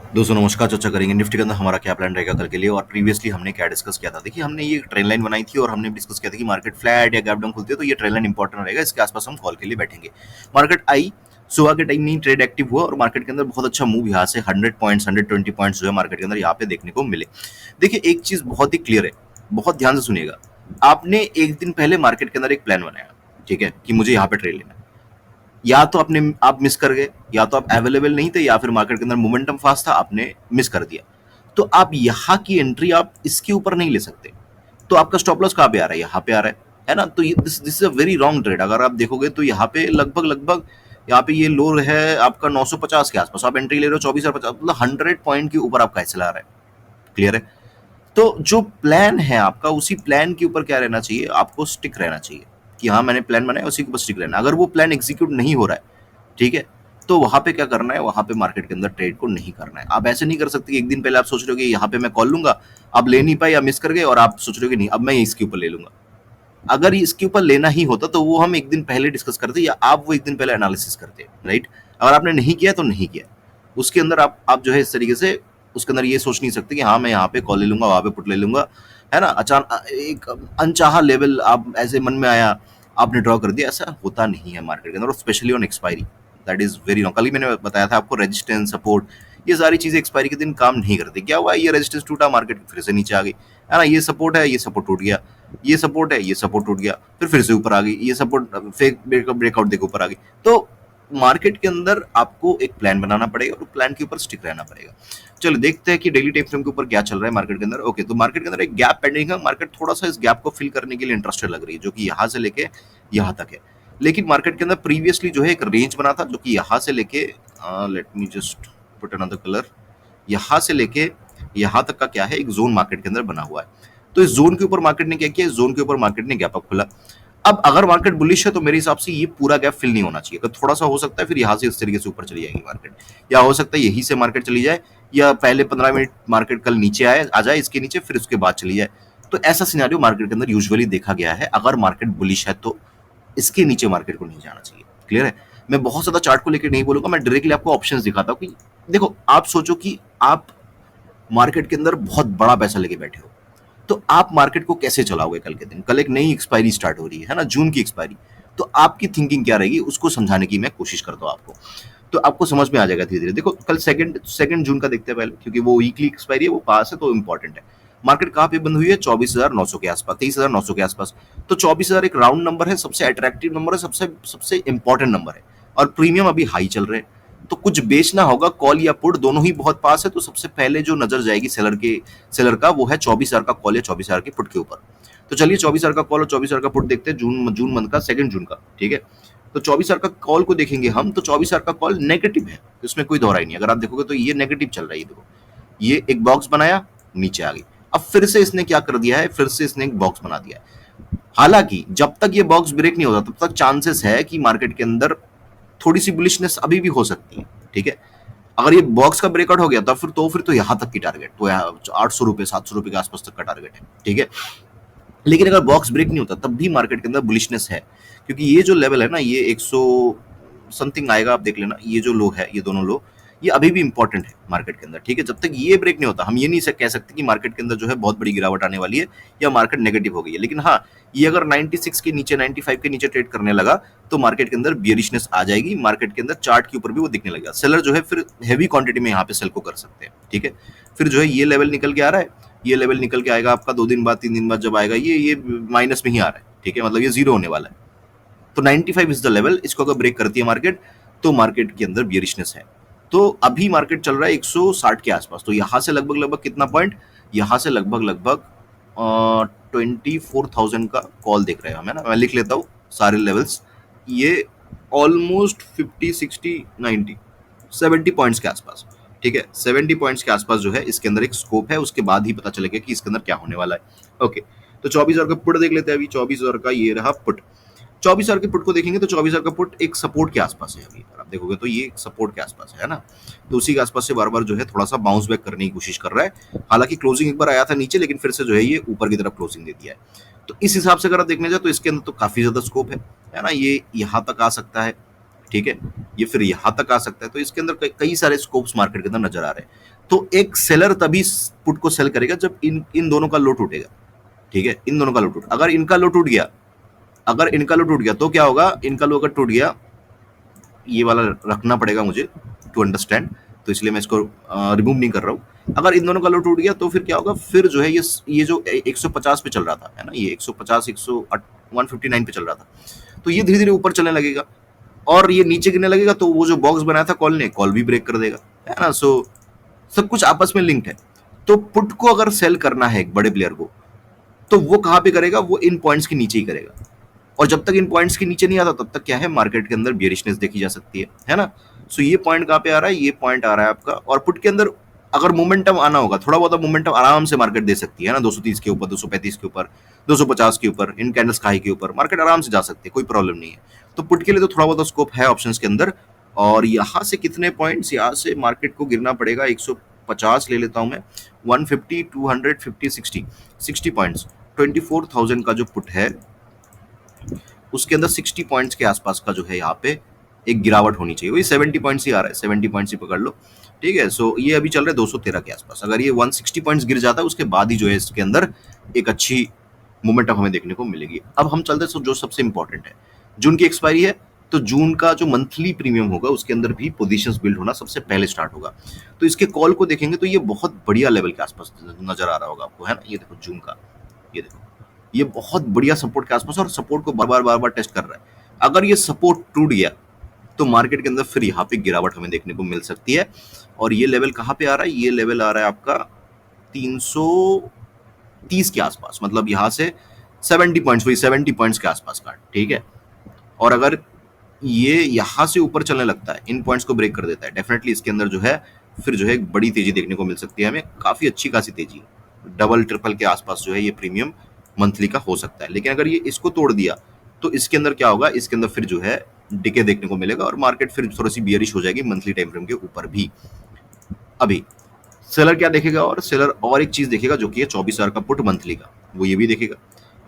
दोस्तों नमस्कार। चर्चा करेंगे निफ्टी के अंदर हमारा क्या प्लान रहेगा कल के लिए। और प्रीवियसली हमने क्या डिस्कस किया था, देखिए हमने ये ट्रेंड लाइन बनाई थी और हमने डिस्कस किया था कि मार्केट फ्लैट या गैप डाउन खुलती है तो ये ट्रेंड लाइन इंपॉर्टेंट रहेगा, इसके आसपास हम कॉल के लिए बैठेंगे। मार्केट आई, सुबह के टाइम में ही ट्रेड एक्टिव हुआ और मार्केट के अंदर बहुत अच्छा मूव यहाँ से 100 पॉइंट्स 120 पॉइंट्स जो है मार्केट के अंदर यहाँ पे देखने को मिले। देखिए एक चीज बहुत ही क्लियर है, बहुत ध्यान से सुनिएगा। आपने एक दिन पहले मार्केट के अंदर एक प्लान बनाया, ठीक है, कि मुझे यहाँ पे ट्रेड लेना है। या तो आप मिस कर गए, या तो आप अवेलेबल नहीं थे, या फिर मार्केट के अंदर मोमेंटम फास्ट था, आपने मिस कर दिया। तो आप यहाँ की एंट्री आप इसके ऊपर नहीं ले सकते। तो आपका स्टॉप लॉस कहाँ पे आ रहा है? यहाँ पे आ रहा है ना। तो this this is a very wrong trade. अगर आप देखोगे तो यहाँ पे लगभग लगभग यहाँ पे ये लो है आपका 950 के आसपास, आप एंट्री ले रहे हो 24,050, मतलब 100 पॉइंट के ऊपर आपका चला आ रहा है। क्लियर है? तो जो प्लान है आपका, उसी प्लान के ऊपर क्या रहना चाहिए, आपको स्टिक रहना चाहिए कि हाँ मैंने प्लान बनाया, उसी के ऊपर स्टिक रहना। अगर वो प्लान एग्जीक्यूट नहीं हो रहा है, ठीक है, तो वहां पे क्या करना है, वहां पे मार्केट के अंदर ट्रेड को नहीं करना है। आप ऐसे नहीं कर सकते कि एक दिन पहले आप सोच रहे हो कि यहाँ पे मैं कॉल लूंगा, आप ले नहीं पाए या मिस कर गए और आप सोच रहे हो कि नहीं अब मैं इसके ऊपर ले लूंगा। अगर इसके ऊपर लेना ही होता तो वो हम एक दिन पहले डिस्कस करते, या आप वो एक दिन पहले एनालिसिस करते, राइट। अगर आपने नहीं किया तो नहीं किया, उसके अंदर आप जो है इस तरीके से उसके अंदर ये सोच नहीं सकते कि हाँ मैं यहाँ पे कॉल ले लूंगा, वहां पे पुट ले लूंगा, है ना। अचानक एक अनचाहा लेवल आप ऐसे मन में आया, आपने ड्रॉ कर दिया। ऐसा होता नहीं है मार्केट के अंदर, specially on expiry. That is very wrong. कल ही मैंने बताया था आपको, रेजिस्टेंस सपोर्ट ये सारी चीजें एक्सपायरी के दिन काम नहीं करती। क्या हुआ, ये रेजिस्टेंस टूटा, मार्केट फिर से नीचे आ गई, है ना। ये सपोर्ट है, ये सपोर्ट टूट गया, ये सपोर्ट है, ये सपोर्ट टूट गया, फिर से ऊपर आ गई, ये सपोर्ट फेक ब्रेकआउट देखो ऊपर आ गई। तो मार्केट के अंदर आपको एक प्लान बनाना पड़ेगा और प्लान के ऊपर स्टिक रहना पड़ेगा। चलो देखते हैं कि डेली टाइम फ्रेम के ऊपर क्या चल रहा है मार्केट के अंदर। ओके, तो मार्केट के अंदर एक गैप पेंडिंग है, मार्केट थोड़ा सा इस गैप को फिल करने के लिए इंटरेस्टेड लग रही है, जो कि यहाँ से लेके यहाँ तक है। लेकिन मार्केट के अंदर प्रीवियसली जो है एक रेंज बना था, जो कि यहाँ से लेके let me just put another colour, यहाँ से लेके यहाँ तक का क्या है, एक जोन मार्केट के अंदर बना हुआ है। तो इस जोन के ऊपर मार्केट ने क्या किया, इस जोन के ऊपर मार्केट ने गैप अप खोला। अब अगर मार्केट बुलिश है तो मेरे हिसाब से ये पूरा गैप फिल नहीं होना चाहिए। अगर थोड़ा सा हो सकता है फिर यहाँ से इस तरीके से ऊपर चली जाएगी मार्केट, या हो सकता है यहीं से मार्केट चली जाए, या पहले 15 मिनट मार्केट कल नीचे आ जाए इसके नीचे, फिर उसके बाद चली जाए। तो ऐसा सिनेरियो मार्केट के अंदर यूजुअली देखा गया है। अगर मार्केट बुलिश है तो इसके नीचे मार्केट को नहीं जाना चाहिए। क्लियर है? मैं बहुत ज्यादा चार्ट को लेकर नहीं बोलूंगा, मैं डायरेक्टली आपको ऑप्शंस दिखाता हूँ कि देखो, आप सोचो कि आप मार्केट के अंदर बहुत बड़ा पैसा लेके बैठे हो, तो आप मार्केट को कैसे चलाओगे कल के दिन? कल एक नई एक्सपायरी स्टार्ट हो रही है ना, जून की एक्सपायरी। तो आपकी थिंकिंग क्या रहेगी, उसको समझाने की मैं कोशिश करता हूँ आपको, तो आपको समझ में आ जाएगा धीरे धीरे। देखो कल सेकंड जून का देखते हैं पहले, क्योंकि वो वीकली एक्सपायरी है, वो पास है तो इंपॉर्टेंट है। मार्केट कहाँ पे बंद हुई है? 24,900 के आसपास, 23,900 के आसपास। तो 24,000 एक राउंड नंबर है, सबसे अट्रैक्टिव नंबर है, सबसे सबसे इंपॉर्टेंट नंबर है। और प्रीमियम अभी हाई चल रहे हैं, तो कुछ बेचना होगा, कॉल या पुट दोनों ही बहुत पास है। तो सबसे पहले जो नजर जाएगी सेलर का, वो है 24,000 का कॉल या 24,000 के पुट के ऊपर। तो चलिए 24,000 का कॉल और 24,000 का पुट देखते हैं, जून मंथ का, सेकंड जून का, ठीक है। तो 24,000 का कॉल को देखेंगे हम, तो 24,000 का कॉल नेगेटिव है, इसमें कोई दोहराई नहीं। अगर आप देखोगे तो ये नेगेटिव चल रहा है। ये देखो, ये एक बॉक्स बनाया, नीचे आ गई। अब फिर से इसने क्या कर दिया है, फिर से इसने एक बॉक्स बना दिया है। हालांकि जब तक ये बॉक्स ब्रेक नहीं होता तब तक चांसेस है कि मार्केट के अंदर थोड़ी सी बुलिशनेस अभी भी हो सकती है, ठीक है। अगर ये बॉक्स का ब्रेकआउट हो गया तो यहाँ तक की टारगेट, तो 800 रुपए 700 रुपए के आसपास तक का टारगेट है, ठीक है। लेकिन अगर बॉक्स ब्रेक नहीं होता तब भी मार्केट के अंदर बुलिशनेस है, क्योंकि ये जो लेवल है ना, ये 100 समथिंग आएगा, आप देख लेना। ये जो लो है, ये दोनों लो, ये अभी भी इंपॉर्टेंट है मार्केट के अंदर, ठीक है। जब तक ये ब्रेक नहीं होता हम ये नहीं कह सकते कि मार्केट के अंदर जो है बहुत बड़ी गिरावट आने वाली है या मार्केट नेगेटिव हो गई है। लेकिन हाँ, ये अगर 96 के नीचे 95 के नीचे ट्रेड करने लगा तो मार्केट के अंदर बियरिशनेस आ जाएगी। मार्केट के अंदर चार्ट के ऊपर भी वो दिखने लगेगा। सेलर जो है फिर हैवी क्वांटिटी में यहाँ पे सेल को कर सकते हैं, ठीक है। फिर जो है ये लेवल निकल के आ रहा है, ये लेवल निकल के आएगा आपका 2 दिन बाद 3 दिन बाद जब आएगा, ये माइनस में ही आ रहा है, ठीक है, मतलब ये जीरो होने वाला है। तो 95 इज द लेवल, इसको अगर ब्रेक करती है मार्केट तो मार्केट के अंदर बियरिशनेस है। तो अभी मार्केट चल रहा है 160 के आसपास, तो यहां से लगभग लगभग कितना पॉइंट, यहां से लगभग लगभग 24,000 का कॉल देख रहे हैं हम, है ना। मैं लिख लेता हूँ सारे लेवल्स। ये ऑलमोस्ट 50 60 90 70 पॉइंट्स के आसपास, ठीक है। 70 पॉइंट्स के आसपास जो है इसके अंदर एक स्कोप है, उसके बाद ही पता चलेगा कि इसके अंदर क्या होने वाला है। ओके, तो 24,000 का पुट देख लेते हैं। अभी 24,000 का ये रहा पुट। 24,000 के पुट को देखेंगे तो 24,000 का पुट एक सपोर्ट के आसपास है। अभी अगर आप देखोगे तो ये एक सपोर्ट के आसपास है ना। तो उसी के आसपास से बार बार जो है थोड़ा सा बाउंस बैक करने की कोशिश कर रहा है। हालांकि क्लोजिंग एक बार आया था नीचे, लेकिन फिर से जो है ये ऊपर की तरफ क्लोजिंग दे दिया है। तो इस हिसाब से अगर आप देखने जाए तो इसके अंदर तो काफी ज्यादा स्कोप है ना। ये यहाँ तक आ सकता है, ठीक है, ये फिर यहां तक आ सकता है। तो इसके अंदर कई सारे स्कोप्स मार्केट के अंदर नजर आ रहे हैं। तो एक सेलर तभी पुट को सेल करेगा जब इन इन दोनों का लो टूटेगा। ठीक है, इन दोनों का लो टूट, अगर इनका लो टूट गया, अगर इनका लो टूट गया तो क्या होगा, इनका लो अगर टूट गया, ये वाला रखना पड़ेगा मुझे टू अंडरस्टैंड, तो इसलिए मैं इसको रिमूव नहीं कर रहा हूँ। अगर इन दोनों का लो टूट गया तो फिर क्या होगा, फिर जो है ये जो 150 पे चल रहा था, है ना, ये 150 159 पे चल रहा था, तो ये धीरे धीरे ऊपर चलने लगेगा और ये नीचे गिरने लगेगा, तो वो जो बॉक्स बनाया था कॉल ने, कॉल भी ब्रेक कर देगा, है ना। सो सब कुछ आपस में लिंक्ड है। तो पुट को अगर सेल करना है एक बड़े प्लेयर को, तो वो कहां पे करेगा, वो इन पॉइंट्स के नीचे ही करेगा। और जब तक इन पॉइंट्स के नीचे नहीं आता तब तक क्या है, मार्केट के अंदर बियरिशनेस देखी जा सकती है ना। सो ये पॉइंट कहां पे आ रहा है, ये पॉइंट आ रहा है आपका। और पुट के अंदर अगर मोमेंटम आना होगा, थोड़ा बहुत मोमेंटम आराम से मार्केट दे सकती है ना, 230 के ऊपर, 235 के ऊपर, 250 के ऊपर, इन कैंडल्स हाई के ऊपर मार्केट आराम से जा सकती है, कोई प्रॉब्लम नहीं है। तो पुट के लिए तो थोड़ा बहुत स्कोप है ऑप्शंस के अंदर। और यहां से कितने पॉइंट्स, यहां से मार्केट को गिरना पड़ेगा 150 ले लेता हूं मैं, 150, 250, 60 पॉइंट्स, 24,000 का जो पुट है उसके अंदर 60 पॉइंट्स के आसपास का जो है यहाँ पे एक गिरावट होनी चाहिए। वही 70 पॉइंट्स ही आ रहा है, 70 पॉइंट्स ही पकड़ लो। ठीक है, सो ये अभी चल रहा है 213 के आसपास। अगर ये 160 पॉइंट्स गिर जाता है उसके बाद ही जो है इसके अंदर एक अच्छी मोमेंटम हमें देखने को मिलेगी। अब हम चलते हैं जो सबसे इंपॉर्टेंट है, जून की एक्सपायरी है, तो जून का जो मंथली प्रीमियम होगा उसके अंदर भी पोजीशंस बिल्ड होना सबसे पहले स्टार्ट होगा। तो इसके कॉल को देखेंगे तो ये बहुत बढ़िया लेवल के आसपास नजर आ रहा होगा आपको, है ना। ये देखो जून का, ये देखो, ये बहुत बढ़िया सपोर्ट के आसपास, और सपोर्ट को बार बार टेस्ट कर रहा है। अगर ये सपोर्ट टूट गया तो मार्केट के अंदर फिर यहाँ पे गिरावट हमें देखने को मिल सकती है। और ये लेवल कहाँ पे आ रहा है, ये लेवल आ रहा है आपका 330 के आसपास, मतलब यहाँ से 70 पॉइंट्स, वही 70 पॉइंट्स के आसपास का। ठीक है, और अगर ये यहाँ से ऊपर चलने लगता है, इन पॉइंट्स को ब्रेक कर देता है, डेफिनेटली इसके अंदर जो है फिर जो है एक बड़ी तेजी देखने को मिल सकती है हमें, काफी अच्छी खासी तेजी, डबल ट्रिपल के आसपास जो है ये प्रीमियम मंथली का हो सकता है। लेकिन अगर ये इसको तोड़ दिया तो इसके अंदर क्या होगा, इसके अंदर फिर जो है डिके देखने को मिलेगा और मार्केट फिर थोड़ी सी बियरिश हो जाएगी मंथली टाइम फ्रेम के ऊपर भी। अभी सेलर क्या देखेगा, और सेलर और एक चीज देखेगा जो कि है 24,000 का पुट मंथली का, वो ये भी देखेगा।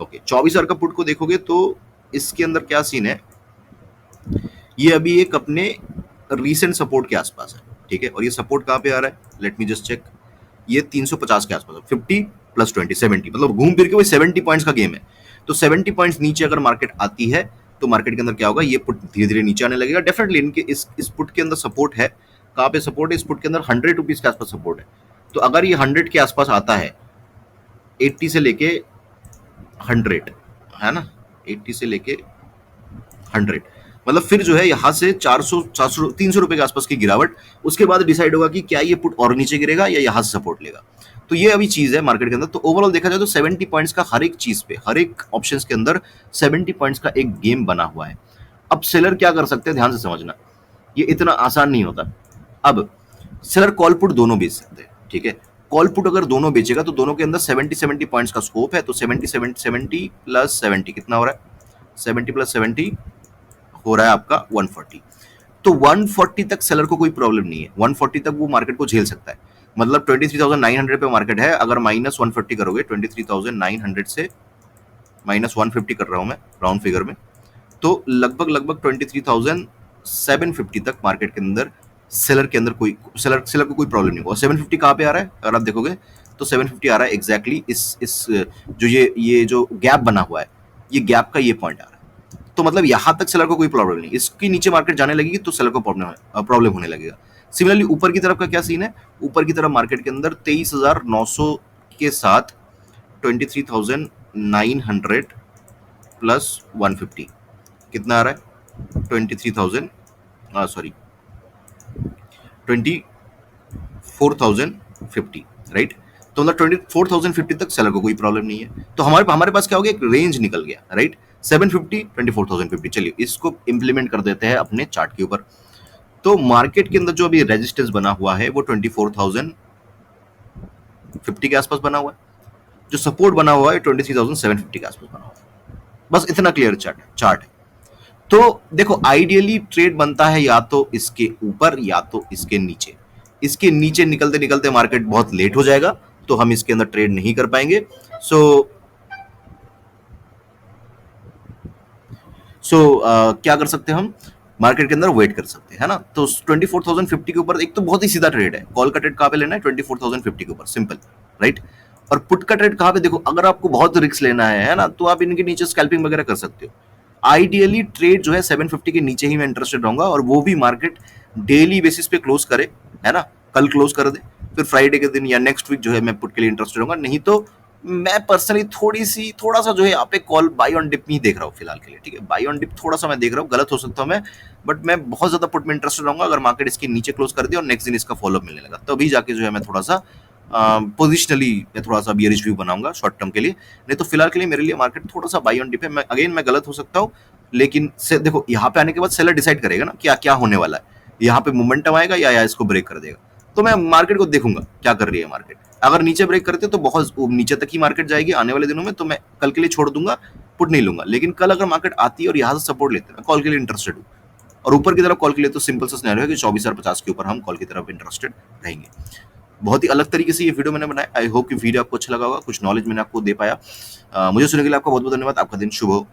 ओके, 24,000 का पुट को देखोगे तो इसके अंदर क्या सीन है, ये अभी एक अपने रीसेंट सपोर्ट के आसपास है। ठीक है, और ये सपोर्ट कहां पे आ रहा है, लेट मी जस्ट चेक, ये 350 के आसपास है, 50 प्लस 20 70, मतलब घूम फिर के वही 70 पॉइंट्स का गेम है। तो 70 पॉइंट्स नीचे अगर मार्केट आती है तो मार्केट के अंदर क्या होगा, ये पुट धीरे धीरे नीचे आने लगेगा। डेफिनेटली इनके इस पुट के अंदर सपोर्ट है, कहां पे सपोर्ट है, इस पुट के अंदर 100 रुपीज के आसपास सपोर्ट है। तो अगर ये 100 के आसपास आता है, 80 से लेके 100, है ना, 80 से लेके 100, मतलब फिर जो है यहाँ से 400 400 300 रुपए के आसपास की गिरावट, उसके बाद डिसाइड होगा कि क्या ये पुट और नीचे गिरेगा या यहाँ से सपोर्ट लेगा। तो ये अभी चीज है मार्केट के अंदर। तो ओवरऑल देखा जाए तो 70 पॉइंट्स का हर एक चीज पे, हर एक ऑप्शंस के अंदर 70 पॉइंट्स का एक गेम बना हुआ है। अब सेलर क्या कर सकते हैं, ध्यान से समझना, ये इतना आसान नहीं होता। अब सेलर कॉल पुट दोनों बेच सकते हैं। ठीक है, कॉल पुट अगर दोनों बेचेगा तो दोनों के अंदर 70 पॉइंट्स का स्कोप है। तो 70 प्लस 70 कितना हो रहा है, 70 प्लस 70 हो रहा है आपका 140। तो 140 तक सेलर को कोई प्रॉब्लम नहीं है, 140 तक वो मार्केट को झेल सकता है। मतलब 23,900 पे मार्केट है, अगर माइनस 140 करोगे, 23,900 से माइनस 150 कर रहा हूं मैं राउंड फिगर में, तो लगभग लगभग 23,750 तक मार्केट के अंदर सेलर के अंदर कोई सेलर को कोई प्रॉब्लम नहीं होगा। 750 कहां पे आ रहा है, अगर आप देखोगे तो 750 आ रहा है एग्जैक्टली इस जो ये जो गैप बना हुआ है, ये गैप का ये पॉइंट आ रहा है। तो मतलब यहां तक सेलर को कोई प्रॉब्लम नहीं, इसके नीचे मार्केट जाने लगेगी तो सेलर को प्रॉब्लम होने लगेगा। सिमिलरली ऊपर की तरफ का क्या सीन है, ऊपर की तरफ मार्केट के अंदर 23,900 के साथ 23,900 प्लस 150 कितना आ रहा है, 23,000, सॉरी 24,050, राइट। तो मतलब 24,050 तक सेलर को कोई प्रॉब्लम नहीं है। तो हमारे पास क्या हो गया, एक रेंज निकल गया, राइट, 750 24,050। चलिए इसको इंप्लीमेंट कर देते हैं अपने चार्ट के ऊपर। तो मार्केट के अंदर जो अभी रेजिस्टेंस बना हुआ है वो 24,050 के आसपास बना हुआ है, जो सपोर्ट बना हुआ है 23,750 के आसपास बना हुआ है। बस इतना क्लियर चार्ट है। तो देखो आइडियली ट्रेड बनता है या तो इसके ऊपर या तो इसके नीचे। इसके नीचे निकलते निकलते मार्केट बहुत लेट हो जाएगा, तो हम इसके अंदर ट्रेड नहीं कर पाएंगे। सो क्या कर सकते हैं हम, मार्केट के अंदर वेट कर सकते हैं, है ना। तो 24,050 के ऊपर एक तो बहुत ही सीधा ट्रेड है। कॉल का ट्रेड कहाँ पे लेना है? 24,050 के ऊपर, सिंपल, राइट। और पुट का ट्रेड कहाँ पे? देखो, अगर आपको बहुत रिस्क लेना है ना, तो आप इनके नीचे स्कैल्पिंग वगैरह कर सकते हो। आइडियली ट्रेड जो है 750 के नीचे ही मैं इंटरेस्टेड रहूंगा, और वो भी मार्केट डेली बेसिस पे क्लोज करे, है ना, कल क्लोज कर दे, फिर फ्राइडे के दिन या नेक्स्ट वीक जो है मैं पुट के लिए इंटरेस्टेड रहूंगा। नहीं तो मैं पर्सनली थोड़ा सा जो है यहाँ पे कॉल बाई ऑन डिप नहीं देख रहा हूँ फिलहाल के लिए, ठीक है। बाई ऑन डिप थोड़ा सा मैं देख रहा हूँ, गलत हो सकता हूँ मैं, बट मैं बहुत ज्यादा पुट में इंटरेस्टेड रहूंगा अगर मार्केट इसके नीचे क्लोज कर दे और नेक्स्ट दिन इसका फॉलोअप मिलने लगा, तभी जाके जो है मैं थोड़ा सा पोजिशनली मैं थोड़ा सा बियरिश व्यू बनाऊंगा शॉर्ट टर्म के लिए। नहीं तो फिलहाल के लिए मेरे लिए मार्केट थोड़ा सा बाई ऑन डिप है। मैं गलत हो सकता हूँ, लेकिन से देखो यहाँ पे आने के बाद सेलर डिसाइड करेगा ना क्या क्या होने वाला है, यहाँ पे मोमेंटम आएगा या इसको ब्रेक कर देगा। तो मैं मार्केट को देखूंगा क्या कर रही है मार्केट। अगर नीचे ब्रेक करते तो बहुत नीचे तक ही मार्केट जाएगी आने वाले दिनों में, तो मैं कल के लिए छोड़ दूंगा, पुट नहीं लूंगा। लेकिन कल अगर मार्केट आती है और यहाँ से सपोर्ट लेते हैं, मैं कॉल के लिए इंटरेस्टेड हूँ। और ऊपर की तरफ कॉल के लिए तो सिंपल सा सिनेरियो है कि 24,050 के ऊपर हम कॉल की तरफ इंटरेस्टेड रहेंगे। बहुत ही अलग तरीके से ये वीडियो मैंने बनाया। आई होप कि वीडियो आपको अच्छा लगा होगा, कुछ नॉलेज मैंने आपको दे पाया। मुझे सुनने के लिए आपका बहुत बहुत धन्यवाद। आपका दिन शुभ हो।